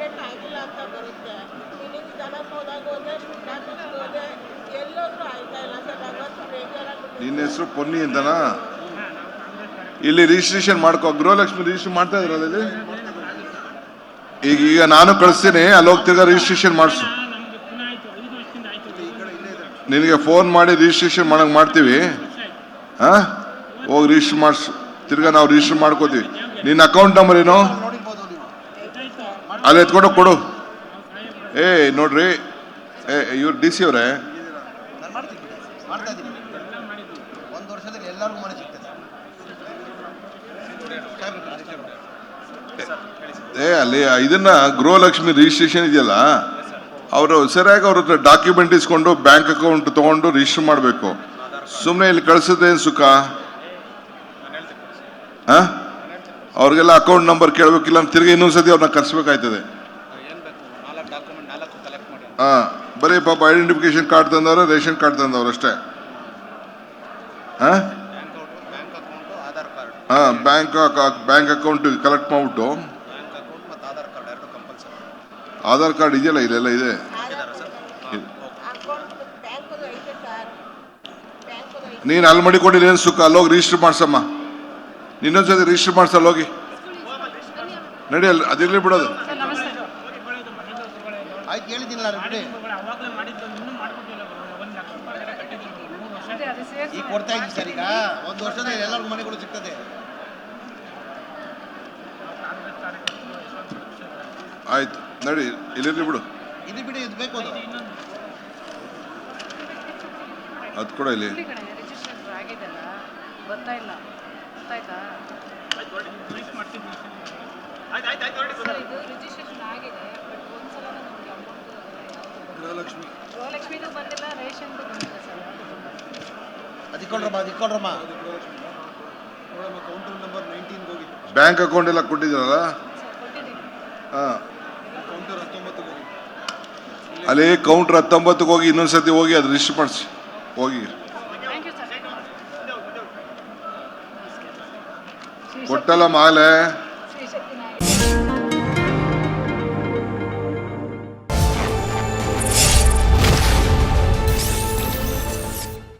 Update ಆಗಿಲ್ಲ ಅಂತ ಬರುತ್ತೆ. ಇಲ್ಲಿ ಜನಕ್ಕೆ ಹೋದಾಗ ಹೋದ್ರೆ ಆಫೀಸ್ಗೆ ಹೋದೆ ಎಲ್ಲೋದ್ರೂ ಆಯ್ತಾ ಇಲ್ಲ ಸರ್. ಅವತ್ತು ಬೇಜಾರಾಗ್ಬಿಟ್ಟು ನಿನ್ನ ಹೆಸರು ಪೊನ್ನಿ ಅಂತನಾ? ಇಲ್ಲಿ ರಿಜಿಸ್ಟ್ರೇಷನ್ ಮಾಡ್ಕೋ. ಗೃಹಲಕ್ಷ್ಮಿ ರಿಜಿಸ್ಟ್ರೇಷನ್ ಮಾಡ್ತಾ ಇದ್ರಲ್ಲ ಇಲ್ಲಿ. ಈಗ ನಾನು ಕಳಿಸ್ತೀನಿ, ಅಲ್ಲಿ ಹೋಗಿ ತಿರ್ಗಾ ರಿಜಿಸ್ಟ್ರೇಷನ್ ಮಾಡಿಸು. ನಿನಗೆ ಫೋನ್ ಮಾಡಿ ರಿಜಿಸ್ಟ್ರೇಷನ್ ಮಾಡಂಗೆ ಮಾಡ್ತೀವಿ. ಹಾಂ, ಹೋಗಿ ರಿಜಿಸ್ಟರ್ ಮಾಡಿಸು. ತಿರ್ಗಾ ನಾವು ರಿಜಿಸ್ಟರ್ ಮಾಡ್ಕೋತೀವಿ. ನಿನ್ನ ಅಕೌಂಟ್ ನಂಬರ್ ಏನು? ಅಲ್ಲಿ ಎತ್ಕೊಂಡು ಕೊಡು. ನೋಡ್ರಿ, ಇವ್ರು ಡಿ ಸಿ ಅವರೇ, ಒಂದು ವರ್ಷದಲ್ಲಿ ಎಲ್ಲರಿಗೂ ಮನೆ ಸಿಗ್ತದೆ. ಅಲ್ಲಿ ಇದನ್ನ ಗೃಹಲಕ್ಷ್ಮಿ ರಿಜಿಸ್ಟ್ರೇಷನ್ ಇದೆಯಲ್ಲ, ಅವರು ಸರಿಯಾಗಿ ಅವ್ರ ಹತ್ರ ಡಾಕ್ಯುಮೆಂಟ್ ಇಸ್ಕೊಂಡು ಬ್ಯಾಂಕ್ ಅಕೌಂಟ್ ತಗೊಂಡು ರಿಜಿಸ್ಟರ್ ಮಾಡಬೇಕು. ಸುಮ್ಮನೆ ಇಲ್ಲಿ ಕಳಿಸೋದೇನು ಸುಖ? ಅವ್ರಿಗೆಲ್ಲ ಅಕೌಂಟ್ ನಂಬರ್ ಕೇಳಬೇಕಿಲ್ಲ, ತಿರ್ಗಿ ಇನ್ನೊಂದ್ಸತಿ ಅವ್ರನ್ನ ಕರ್ಸ್ಬೇಕಾಯ್ತದೆ. ಬರೀ ಪಾಪ ಐಡೆಂಟಿಫಿಕೇಶನ್ ಕಾರ್ಡ್ ತಂದವ್ರೆ, ರೇಷನ್ ಕಾರ್ಡ್ ತಂದವ್ರು ಅಷ್ಟೇ. ಬ್ಯಾಂಕ್ ಅಕೌಂಟ್ ಕಲೆಕ್ಟ್ ಮಾಡ್ಬಿಟ್ಟು, ಆಧಾರ್ ಕಾರ್ಡ್ ಇದೆಯಲ್ಲ, ಇಲ್ಲೆಲ್ಲ ಇದೆ. ನೀನು ಅಲ್ಲಿ ಮಾಡಿಕೊಂಡಿಲ್ಲ ಏನು ಸುಖ? ಅಲ್ಲೋಗಿ ರಿಜಿಸ್ಟರ್ ಮಾಡ್ಸಮ್ಮ. ಇನ್ನೊಂದ್ಸತಿ ರಿಜಿಸ್ಟರ್ ಮಾಡ್ಸಲ್ಲ ಹೋಗಿ. ನಡಿ, ಅಲ್ಲಿ ಅದಿರ್ಲಿ ಬಿಡೋದು. ಆಯ್ತು, ಹೇಳಿದ್ದೀನಲ್ಲ ಬಿಡಿ. ಈಗ ಕೊಡ್ತಾ ಇದ್ದೀವಿ ಸರ್. ಈಗ ಒಂದು ವರ್ಷದಲ್ಲಿ ಎಲ್ಲರಿಗೂ ಮನೆಗಳು ಸಿಗ್ತದೆ. ಆಯ್ತು, ನಡಿ, ಇಲ್ಲಿರ್ಲಿ ಬಿಡು. ಇದು ಬಿಡಿ, ಇದು ಬೇಕು. ಅದು ಕೂಡ ಇಲ್ಲಿ ಬ್ಯಾಂಕ್ ಅಕೌಂಟ್ ಎಲ್ಲ ಕೊಟ್ಟಿದ್ದೀರಲ್ಲ. ಅಲ್ಲಿ ಕೌಂಟರ್ 19 ಹೋಗಿ ಇನ್ನೊಂದ್ಸತಿ ಹೋಗಿ ಅದು ರಿಜಿಸ್ಟರ್ ಮಾಡಿಸಿ ಹೋಗಿ. ಕೊಟ್ಟಲ್ಲ ಮಾಲೆ.